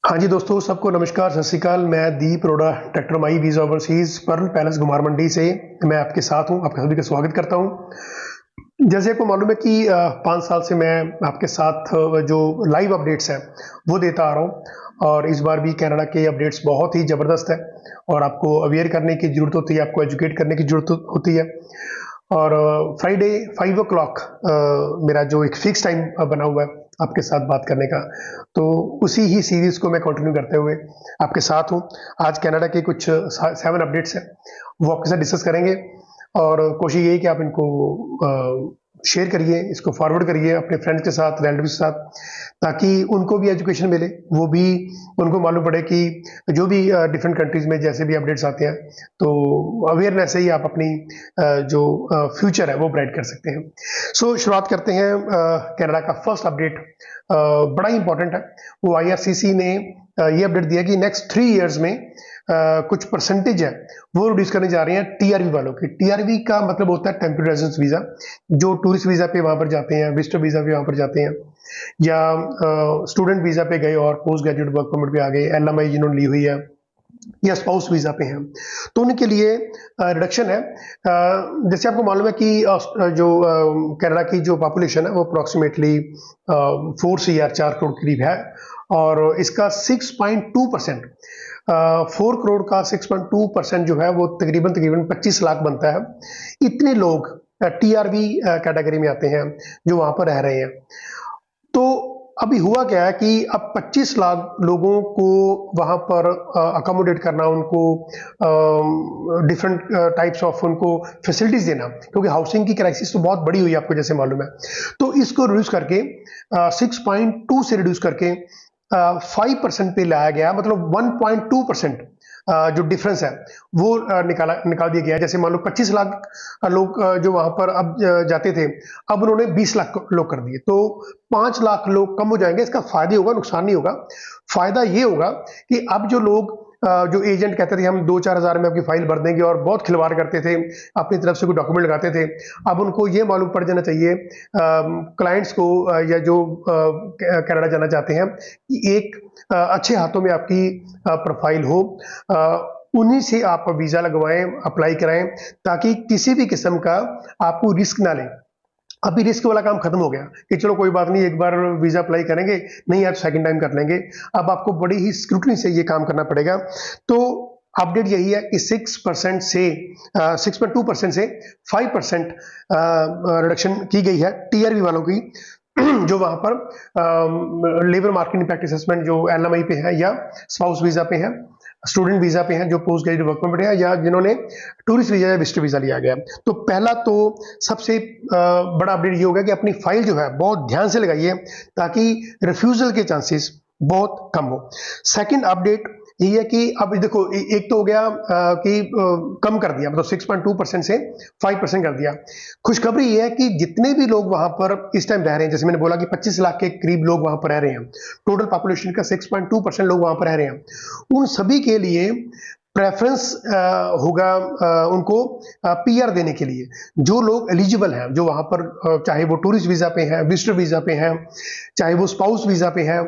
हाँ जी दोस्तों, सबको नमस्कार, सत श्री अकाल। मैं Deep Arora, director my visa overseas pearl palace Ghumar Mandi से मैं आपके साथ हूँ। आपका सभी का स्वागत करता हूँ। जैसे आपको मालूम है कि 5 साल से मैं आपके साथ जो लाइव अपडेट्स हैं वो देता आ रहा हूँ, और इस बार भी कनाडा के अपडेट्स बहुत ही ज़बरदस्त है और आपको अवेयर करने की ज़रूरत होती है, आपको एजुकेट करने की ज़रूरत होती है। और फ्राइडे 5 o'clock मेरा जो एक फिक्स टाइम बना हुआ है आपके साथ बात करने का, तो उसी ही सीरीज़ को मैं कंटिन्यू करते हुए आपके साथ हूँ। आज कनाडा के कुछ 7 अपडेट्स हैं, वो आपके साथ डिस्कस करेंगे, और कोशिश यही कि आप इनको शेयर करिए, इसको फॉरवर्ड करिए अपने फ्रेंड्स के साथ, रिलेटिव्स के साथ, ताकि उनको भी एजुकेशन मिले, वो भी उनको मालूम पड़े कि जो भी डिफरेंट कंट्रीज़ में जैसे भी अपडेट्स आते हैं, तो अवेयरनेस से ही आप अपनी जो फ्यूचर है वो ब्राइट कर सकते हैं। सो शुरुआत करते हैं। कनाडा का फर्स्ट अपडेट बड़ा ही इंपॉर्टेंट है। वो IRCC ने ये अपडेट दिया कि नेक्स्ट 3 इयर्स में कुछ परसेंटेज है वो रिड्यूस करने जा रहे हैं TRV वालों की। TRV का मतलब होता है टेम्परेरी रेजिडेंस वीज़ा, जो टूरिस्ट वीज़ा पे वहाँ पर जाते हैं, विजिटर वीज़ा पे वहाँ पर जाते हैं, या स्टूडेंट वीज़ा पे गए और पोस्ट ग्रेजुएट वर्क परमिट पे आ गए, LMI जिन्होंने ली हुई है, या स्पाउस वीज़ा पे हैं, तो उनके लिए रिडक्शन है। जैसे आपको मालूम है कि जो कनाडा की जो पॉपुलेशन है वो अप्रॉक्सीमेटली 4 CR 4 करोड़ करीब है, और इसका 6.2%, 4 करोड़ का 6.2% जो है वो तकरीबन 25 लाख बनता है। इतने लोग TRV कैटेगरी में आते हैं जो वहाँ पर रह रहे हैं। तो अभी हुआ क्या है कि अब 25 लाख लोगों को वहाँ पर अकोमोडेट करना, उनको डिफरेंट टाइप्स ऑफ उनको फैसिलिटीज देना, क्योंकि हाउसिंग की क्राइसिस तो बहुत बड़ी हुई है, आपको जैसे मालूम है। तो इसको रिड्यूस करके 6.2 से रिड्यूस करके 5% पे लाया गया, मतलब 1.2% जो डिफरेंस है वो निकाल दिया गया। जैसे मान लो 25 लाख लोग जो वहां पर अब जाते थे, अब उन्होंने 20 लाख लोग कर दिए, तो 5 लाख लोग कम हो जाएंगे। इसका फायदा होगा, नुकसान नहीं होगा। फायदा ये होगा कि अब जो लोग जो एजेंट कहते थे हम 2-4 हज़ार में आपकी फाइल भर देंगे, और बहुत खिलवाड़ करते थे, अपनी तरफ से कोई डॉक्यूमेंट लगाते थे, अब उनको ये मालूम पड़ जाना चाहिए क्लाइंट्स को, या जो कनाडा जाना चाहते हैं, कि एक अच्छे हाथों में आपकी प्रोफाइल हो, उन्हीं से आप वीज़ा लगवाएं, अप्लाई कराएं, ताकि किसी भी किस्म का आपको रिस्क ना लें। अभी रिस्क वाला काम खत्म हो गया कि चलो कोई बात नहीं, एक बार वीज़ा अप्लाई करेंगे, नहीं यार सेकंड टाइम कर लेंगे। अब आपको बड़ी ही स्क्रूटनी से ये काम करना पड़ेगा। तो अपडेट यही है कि 6% से 6.2% से 5% रिडक्शन की गई है TRV वालों की, जो वहां पर लेबर मार्केट इंपैक्ट असेसमेंट जो LMI पे है, या स्पाउस वीजा पे है, स्टूडेंट वीजा पे हैं, जो पोस्ट ग्रेजुएट वर्क परमिट है, या जिन्होंने टूरिस्ट वीजा या विजिटर वीजा लिया गया। तो पहला तो सबसे बड़ा अपडेट ये होगा कि अपनी फाइल जो है बहुत ध्यान से लगाइए, ताकि रिफ्यूजल के चांसेस बहुत कम हो। सेकंड अपडेट ये है कि अब देखो, एक तो हो गया कि कम कर दिया, मतलब 6.2% से 5% कर दिया। खुशखबरी ये है कि जितने भी लोग वहां पर इस टाइम रह रहे हैं, जैसे मैंने बोला कि 25 लाख के करीब लोग वहां पर रह रहे हैं, टोटल पॉपुलेशन का 6.2% लोग वहां पर रह रहे हैं, उन सभी के लिए प्रेफरेंस होगा उनको PR देने के लिए। जो लोग एलिजिबल हैं, जो वहां पर चाहे वो टूरिस्ट वीजा पे हैं, विजिटर वीजा पे हैं, चाहे वो स्पाउस वीजा पे हैं,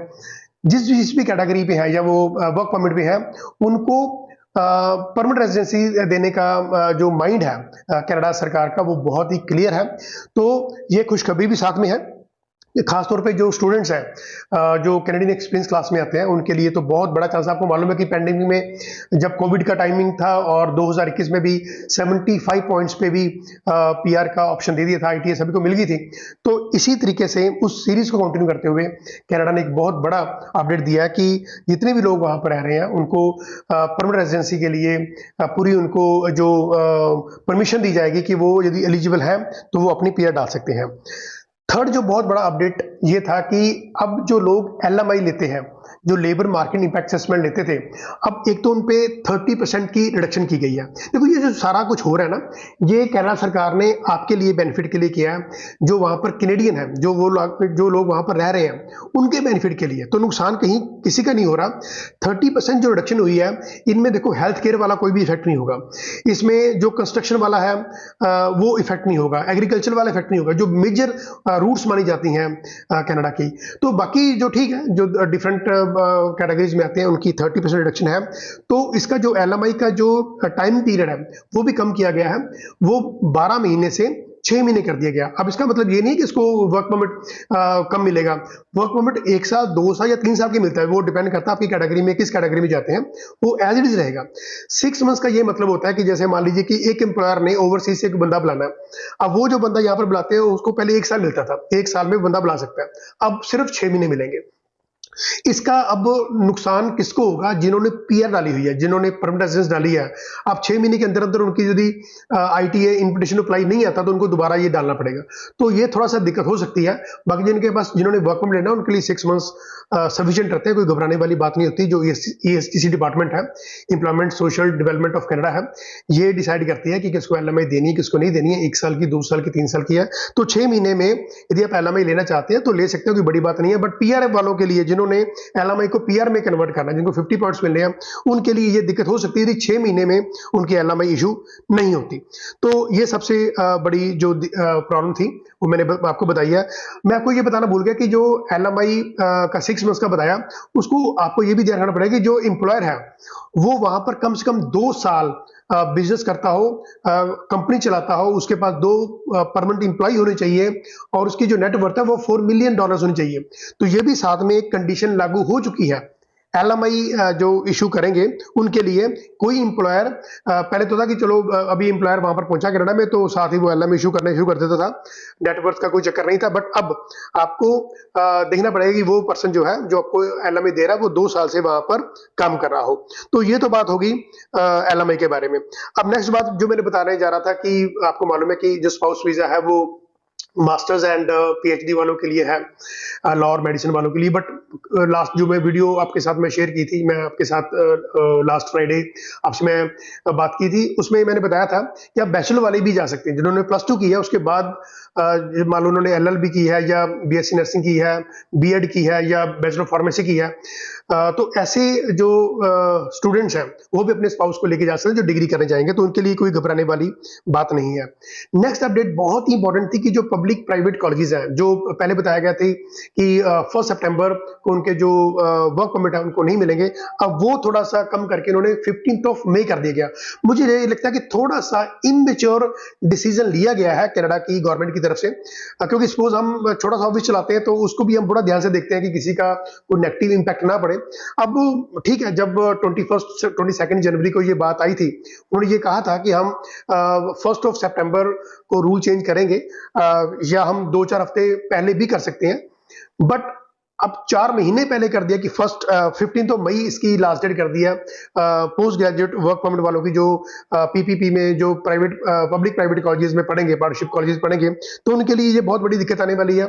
जिस भी कैटेगरी पे है, या वो वर्क परमिट पे है, उनको परमानेंट रेजिडेंसी देने का जो माइंड है कनाडा सरकार का, वो बहुत ही क्लियर है। तो ये खुशखबरी भी साथ में है, खासतौर पे जो स्टूडेंट्स हैं जो कैनेडियन एक्सपीरियंस क्लास में आते हैं, उनके लिए तो बहुत बड़ा चांस। आपको मालूम है कि पैंडेमिक में जब कोविड का टाइमिंग था, और 2021 में भी 75 पॉइंट्स पे भी PR का ऑप्शन दे दिया था, ITA सभी को मिल गई थी। तो इसी तरीके से उस सीरीज को कंटिन्यू करते हुए कनाडा ने एक बहुत बड़ा अपडेट दिया है कि जितने भी लोग वहां पर रह रहे हैं, उनको परमानेंट रेजिडेंसी के लिए पूरी उनको जो परमिशन दी जाएगी कि वो यदि एलिजिबल है तो वो अपनी PR डाल सकते हैं। थर्ड जो बहुत बड़ा अपडेट ये था कि अब जो लोग LMI लेते हैं, जो लेबर मार्केट इंपैक्ट असेसमेंट लेते थे, अब एक तो उन पे 30% की रिडक्शन की गई है। देखो, ये जो सारा कुछ हो रहा है ना, ये कनाडा सरकार ने आपके लिए बेनिफिट के लिए किया है। जो वहां पर कैनेडियन है, जो लोग वहां पर रह रहे हैं, उनके बेनिफिट के लिए, तो नुकसान कहीं किसी का नहीं हो रहा। 30% जो रिडक्शन हुई है, इनमें देखो हेल्थ केयर वाला कोई भी इफेक्ट नहीं होगा, इसमें जो कंस्ट्रक्शन वाला है वो इफेक्ट नहीं होगा, एग्रीकल्चर वाला इफेक्ट नहीं होगा, जो मेजर रूट्स मानी जाती हैं कनाडा की। तो बाकी जो ठीक है, जो डिफरेंट कैटेगरीज में आते हैं उनकी 30% रिडक्शन है। तो इसका जो LMI का जो टाइम पीरियड है वो भी कम किया गया है, वो 12 महीने से 6 महीने कर दिया गया। अब इसका मतलब ये नहीं कि इसको वर्क परमिट कम मिलेगा। वर्क परमिट 1 साल, 2 साल या 3 साल की मिलता है, वो डिपेंड करता है आपकी कैटेगरी में किस कैटेगरी में जाते हैं, वो एज इट इज रहेगा। 6 मंथ्स का ये मतलब होता है कि जैसे मान लीजिए कि एक एम्प्लॉयर ने ओवरसीज से एक बंदा बुलाना है, अब वो जो बंदा यहाँ पर बुलाते हैं उसको पहले 1 साल मिलता था, 1 साल में बंदा बुला सकता है, अब सिर्फ 6 महीने मिलेंगे। इसका अब नुकसान किसको होगा? जिन्होंने पीआर डाली हुई है, जिन्होंने परमानेंट रेजिडेंस डाली है। अब 6 महीने के अंदर अंदर उनकी यदि ITA इन्विटेशन अप्लाई नहीं आता तो उनको दोबारा ये डालना पड़ेगा, तो ये थोड़ा सा दिक्कत हो सकती है। बाकी जिनके पास, जिन्होंने वर्क परमिट लेना उनके लिए 6 मंथ्स सफिशिएंट रहते हैं, कोई घबराने वाली बात नहीं होती। जो ESTC डिपार्टमेंट है, employment social development of Canada है, ये डिसाइड करती है कि किसको LMI देनी है, किसको नहीं देनी है। 1 साल की, 2 साल की, 3 साल की है, तो 6 महीने में यदि आप LMI लेना चाहते हैं तो ले सकते हो, कोई बड़ी बात नहीं है। बट PRF वालों के लिए, जिन्होंने LMI को PR में कन्वर्ट करना है, जिनको 50 पॉइंट्स मिल रहे हैं, उनके लिए ये दिक्कत हो सकती है यदि 6 महीने में उनकी LMI इशू नहीं होती। तो ये सबसे बड़ी जो प्रॉब्लम थी वो मैंने आपको बताई है। मैं आपको ये बताना भूल गया कि जो LMI का 6 मंथ्स का बताया, उसको आपको ये भी ध्यान रखना पड़ेगा कि जो एम्प्लॉयर है वो वहां पर कम से कम 2 साल बिजनेस करता हो, कंपनी चलाता हो, उसके पास 2 परमानेंट इंप्लॉय होने चाहिए और उसकी जो नेटवर्थ है वो $4 मिलियन होनी चाहिए। तो ये भी साथ में एक कंडीशन लागू हो चुकी है। LMI जो इशू करेंगे उनके लिए कोई एम्प्लॉयर, पहले तो था कि चलो अभी एम्प्लॉयर वहां पर पहुंचा कनाडा में तो साथ ही वो LMI इशू करना शुरू कर देता था, नेटवर्थ का कोई चक्कर नहीं था। बट अब आपको देखना पड़ेगा कि वो पर्सन जो है, जो आपको LMI दे रहा है, वो 2 साल से वहां पर काम कर रहा हो। तो ये तो बात होगी LMI के बारे में। अब नेक्स्ट बात जो मैंने बताने जा रहा था कि आपको मालूम है कि जो स्पाउस वीजा है वो मास्टर्स एंड PhD वालों के लिए है, लॉ और मेडिसिन वालों के लिए। बट लास्ट जो मैं वीडियो आपके साथ में शेयर की थी, मैं आपके साथ लास्ट फ्राइडे आपसे मैं बात की थी, उसमें मैंने बताया था कि आप बैचलर वाले भी जा सकते हैं, जिन्होंने +2 की है, उसके बाद मान लो उन्होंने LLB की है या BSc नर्सिंग की है, B.Ed की है या बैचलर फार्मेसी की है। तो ऐसे जो स्टूडेंट्स हैं वो भी अपने स्पाउस को लेके जा सकते हैं जो डिग्री करने जाएंगे, तो उनके लिए कोई घबराने वाली बात नहीं है। नेक्स्ट अपडेट बहुत ही इंपॉर्टेंट थी कि जो पब्लिक प्राइवेट कॉलेजेस हैं, जो पहले बताया गया था कि 1 सितंबर को उनके जो वर्क परमिट है उनको नहीं मिलेंगे, अब वो थोड़ा सा कम करके उन्होंने 15 मई कर दिया गया। मुझे ये लगता है कि थोड़ा सा इमेच्योर डिसीजन लिया गया है कनाडा की गवर्नमेंट की तरफ से, क्योंकि सपोज हम छोटा सा ऑफिस चलाते हैं तो उसको भी हम बड़ा ध्यान से देखते हैं कि किसी का कोई नेगेटिव इंपैक्ट ना पड़े। अब ठीक है, जब 22 जनवरी को ये बात आई थी, उन्होंने ये कहा था कि हम 1 सितंबर को रूल चेंज करेंगे, या हम 2-4 हफ्ते पहले भी कर सकते हैं। बट अब 4 महीने पहले कर दिया कि 15 मई इसकी लास्ट डेट कर दिया पोस्ट ग्रेजुएट वर्क परमिट वालों की, जो PPP में जो प्राइवेट पब्लिक प्राइवेट कॉलेजेस में पढ़ेंगे, पार्टनरशिप कॉलेजेस पढ़ेंगे, तो उनके लिए ये बहुत बड़ी दिक्कत आने वाली है।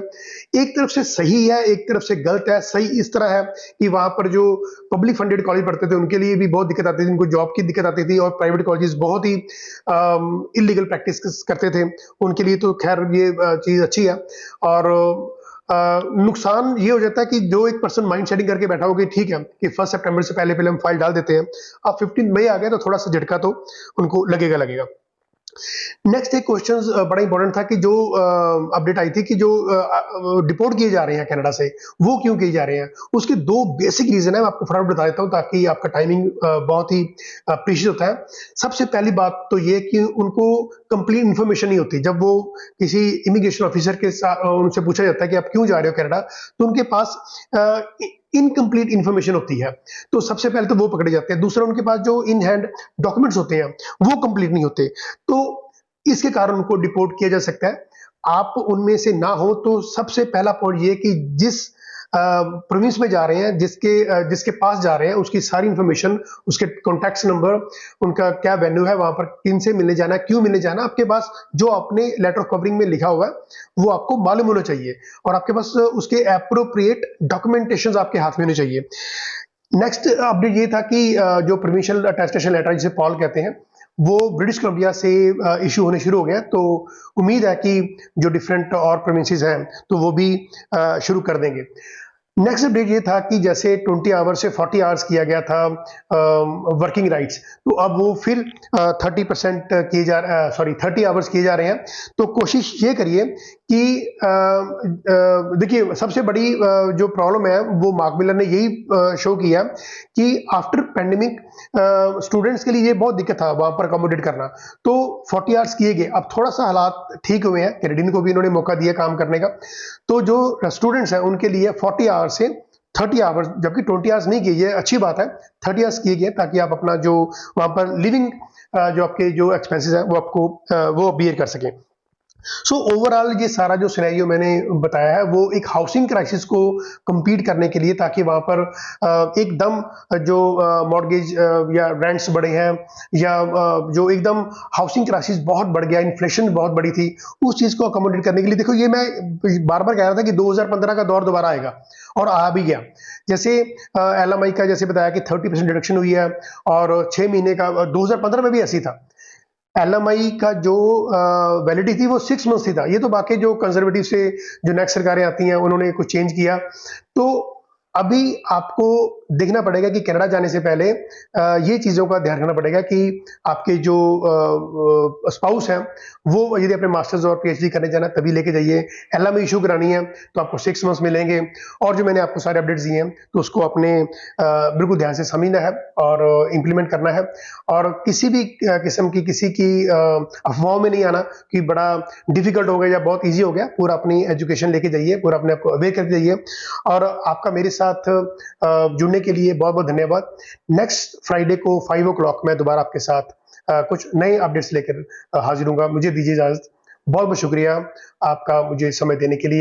एक तरफ से सही है, एक तरफ से गलत है। सही इस तरह है कि वहां पर जो पब्लिक फंडेड कॉलेज पढ़ते थे उनके लिए भी बहुत दिक्कत आती थी, उनको जॉब की दिक्कत आती थी, और प्राइवेट कॉलेजेस बहुत ही इलीगल प्रैक्टिस करते थे, उनके लिए तो खैर ये चीज अच्छी है। और नुकसान ये हो जाता है कि जो एक पर्सन माइंड सेटिंग करके बैठा हो कि ठीक है कि 1 सितंबर से पहले पहले हम फाइल डाल देते हैं, अब 15 मई आ गया तो थोड़ा सा झटका तो उनको लगेगा। नेक्स्ट एक क्वेश्चन बड़ा इंपॉर्टेंट था कि जो अपडेट आई थी कि जो डिपोर्ट किए जा रहे हैं कनाडा से, वो क्यों किए जा रहे हैं। उसके 2 बेसिक रीजन है, मैं आपको फटाफट बता देता हूं ताकि आपका टाइमिंग बहुत ही प्रीशियस होता है। सबसे पहली बात तो ये कि उनको कंप्लीट इंफॉर्मेशन नहीं होती। जब वो किसी इमिग्रेशन ऑफिसर के साथ उनसे पूछा जाता है कि आप क्यों जा रहे हो कनाडा, तो उनके पास इनकम्प्लीट इंफॉर्मेशन होती है, तो सबसे पहले तो वो पकड़े जाते हैं। दूसरा, उनके पास जो इन हैंड डॉक्यूमेंट्स होते हैं वो कंप्लीट नहीं होते, तो इसके कारण उनको डिपोर्ट किया जा सकता है। आप उनमें से ना हो तो सबसे पहला पॉइंट ये कि जिस प्रोविंस में जा रहे हैं, जिसके पास जा रहे हैं, उसकी सारी इंफॉर्मेशन, उसके कॉन्टैक्ट नंबर, उनका क्या वेन्यू है, वहां पर किन से मिलने जाना है, क्यों मिलने जाना, आपके पास जो आपने लेटर ऑफ कवरिंग में लिखा हुआ है वो आपको मालूम होना चाहिए, और आपके पास उसके एप्रोप्रिएट डॉक्यूमेंटेशन आपके हाथ में होने चाहिए। नेक्स्ट अपडेट ये था कि जो परमिशन अटेस्टेशन लेटर जिसे पॉल कहते हैं, वो ब्रिटिश कोलंबिया से इशू होने शुरू हो गया, तो उम्मीद है कि जो डिफरेंट और प्रोविंसेस हैं तो वो भी शुरू कर देंगे। नेक्स्ट अपडेट ये था कि जैसे 20 आवर्स से 40 आवर्स किया गया था वर्किंग राइट्स, तो अब वो फिर 30% 30 आवर्स किए जा रहे हैं। तो कोशिश ये करिए कि देखिए सबसे बड़ी जो प्रॉब्लम है वो मार्क मिलर ने यही शो किया कि आफ्टर पैंडेमिक स्टूडेंट्स के लिए ये बहुत दिक्कत था वहां पर अकोमोडेट करना। तो 40 आवर्स किए गए, अब थोड़ा सा हालात ठीक हुए हैं, कैनेडियन को भी इन्होंने मौका दिया काम करने का। तो जो स्टूडेंट्स हैं उनके लिए 40 आवर्स से 30 आवर्स, जबकि 20 आवर्स नहीं किए, ये अच्छी बात है, 30 आवर्स किए गए ताकि आप अपना जो वहां पर लिविंग जो आपके जो एक्सपेंसेस है वो आपको वो बियर कर सकें। सो ओवरऑल ये सारा जो सिनेरियो मैंने बताया है वो एक हाउसिंग क्राइसिस को compete करने के लिए, ताकि वहां पर एकदम जो मॉर्गेज या रेंट्स बढ़े हैं या जो एकदम हाउसिंग क्राइसिस बहुत बढ़ गया, इन्फ्लेशन बहुत बड़ी थी, उस चीज को अकोमोडेट करने के लिए, देखो ये मैं बार बार कह रहा था कि 2015 का दौर दोबारा आएगा और आ भी गया। जैसे LMI का जैसे बताया कि 30% डिडक्शन हुई है और 6 महीने का 2015 में भी ऐसी था। LMI का जो वैलिडिटी थी वो 6 मंथ्स ही था। ये तो बाकी जो कंजर्वेटिव से जो नेक्स्ट सरकारें आती हैं उन्होंने कुछ चेंज किया। तो अभी आपको देखना पड़ेगा कि कनाडा जाने से पहले ये चीज़ों का ध्यान रखना पड़ेगा कि आपके जो स्पाउस हैं वो यदि अपने मास्टर्स और PhD करने जाना तभी लेके जाइए। LMI इशू करानी है तो आपको 6 मंथ्स मिलेंगे। और जो मैंने आपको सारे अपडेट्स दिए हैं तो उसको अपने बिल्कुल ध्यान से समझना है और इम्प्लीमेंट करना है। और किसी भी किस्म की किसी की अफवाहों में नहीं आना कि बड़ा डिफिकल्ट हो गया या बहुत ईजी हो गया। पूरा अपनी एजुकेशन लेके जाइए, पूरा अपने आप को अवेयर करके जाइए। और आपका मेरे साथ जुड़ने के लिए बहुत बहुत धन्यवाद। नेक्स्ट फ्राइडे को 5 o'clock मैं दोबारा आपके साथ कुछ नए अपडेट्स लेकर हाजिर हूंगा। मुझे दीजिए इजाजत। बहुत बहुत शुक्रिया आपका मुझे समय देने के लिए।